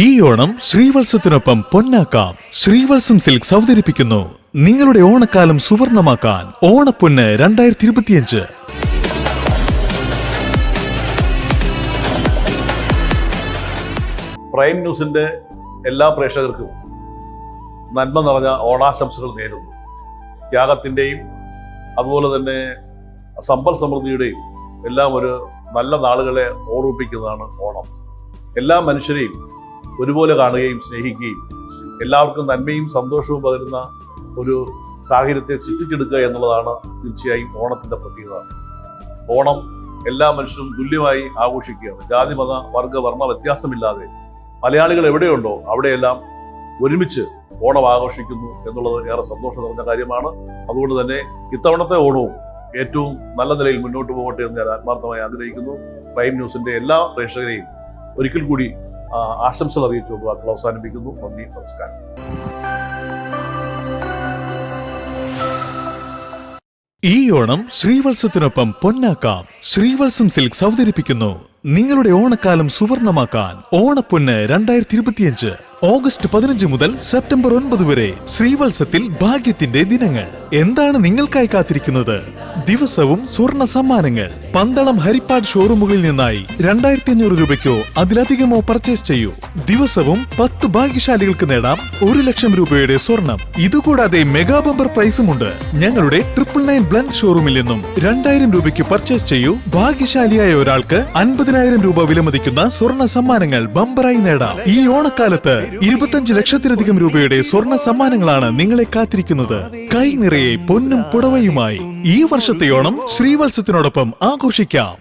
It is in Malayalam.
ഈ ഓണം ശ്രീവത്സത്തിനൊപ്പം പൊന്നാക്കാം. ശ്രീവത്സം സിൽക്സ് അവതരിപ്പിക്കുന്നു നിങ്ങളുടെ ഓണക്കാലം സുവർണമാക്കാൻ ഓണപ്പൊന്ന് 2025. പ്രൈം ന്യൂസിന്റെ എല്ലാ പ്രേക്ഷകർക്കും നന്മ നിറഞ്ഞ ഓണാശംസകൾ നേരുന്നു. ത്യാഗത്തിൻ്റെയും അതുപോലെ തന്നെ സമ്പൽ സമൃദ്ധിയുടെയും എല്ലാം ഒരു നല്ല നാളുകളെ ഓർമ്മിപ്പിക്കുന്നതാണ് ഓണം. എല്ലാ മനുഷ്യരെയും ഒരുപോലെ കാണുകയും സ്നേഹിക്കുകയും എല്ലാവർക്കും നന്മയും സന്തോഷവും പകരുന്ന ഒരു സാഹചര്യത്തെ സൃഷ്ടിച്ചെടുക്കുക എന്നുള്ളതാണ് തീർച്ചയായും ഓണത്തിൻ്റെ പ്രത്യേകത. ഓണം എല്ലാ മനുഷ്യരും തുല്യമായി ആഘോഷിക്കുകയാണ്. ജാതി മത വർഗ വർണ്ണ വ്യത്യാസമില്ലാതെ മലയാളികൾ എവിടെയുണ്ടോ അവിടെയെല്ലാം ഒരുമിച്ച് ഓണം ആഘോഷിക്കുന്നു എന്നുള്ളത് ഏറെ സന്തോഷം നിറഞ്ഞ കാര്യമാണ്. അതുകൊണ്ട് തന്നെ ഇത്തവണത്തെ ഓണവും ഏറ്റവും നല്ല നിലയിൽ മുന്നോട്ട് പോകട്ടെ എന്ന് ഞാൻ ആത്മാർത്ഥമായി ആഗ്രഹിക്കുന്നു. പ്രൈം ന്യൂസിന്റെ എല്ലാ പ്രേക്ഷകരെയും ഒരിക്കൽ കൂടി ആശംസകൾ അറിയിച്ചുകൊണ്ട് വാക്കുകൾ അവസാനിപ്പിക്കുന്നു. നന്ദി, നമസ്കാരം. ഈ ഓണം ശ്രീവത്സത്തിനൊപ്പം പൊന്നാക്കാം. ശ്രീവത്സം സിൽക്സ് അവതരിപ്പിക്കുന്നു നിങ്ങളുടെ ഓണക്കാലം സുവർണമാക്കാൻ ഓണപ്പൊന്ന് 2025. ഓഗസ്റ്റ് 15 മുതൽ സെപ്റ്റംബർ 9 വരെ ശ്രീവത്സത്തിൽ ഭാഗ്യത്തിന്റെ ദിനങ്ങൾ. എന്താണ് നിങ്ങൾക്കായി കാത്തിരിക്കുന്നത്? ദിവസവും സ്വർണ്ണ സമ്മാനങ്ങൾ. പന്തളം ഹരിപ്പാട് ഷോറൂമുകളിൽ നിന്നായി 2500 രൂപയ്ക്കോ അതിലധികമോ പർച്ചേസ് ചെയ്യൂ. ദിവസവും 10 ഭാഗ്യശാലികൾക്ക് നേടാം 1 ലക്ഷം രൂപയുടെ സ്വർണം. ഇതുകൂടാതെ മെഗാ ബമ്പർ പ്രൈസുമുണ്ട്. ഞങ്ങളുടെ 999 ബ്ലൻഡ് ഷോറൂമിൽ നിന്നും 2000 രൂപയ്ക്ക് പർച്ചേസ് ചെയ്യൂ. ഭാഗ്യശാലിയായ ഒരാൾക്ക് 50,000 രൂപ വിലമതിക്കുന്ന സ്വർണ്ണ സമ്മാനങ്ങൾ ബമ്പറായി നേടാം. ഈ ഓണക്കാലത്ത് 25 ലക്ഷത്തിലധികം രൂപയുടെ സ്വർണ്ണ സമ്മാനങ്ങളാണ് നിങ്ങളെ കാത്തിരിക്കുന്നത്. കൈ നിറയെ പൊന്നും പുടവയുമായി ഈ വർഷത്തെ ഓണം ശ്രീവത്സത്തിനോടൊപ്പം ആഘോഷിക്കാം.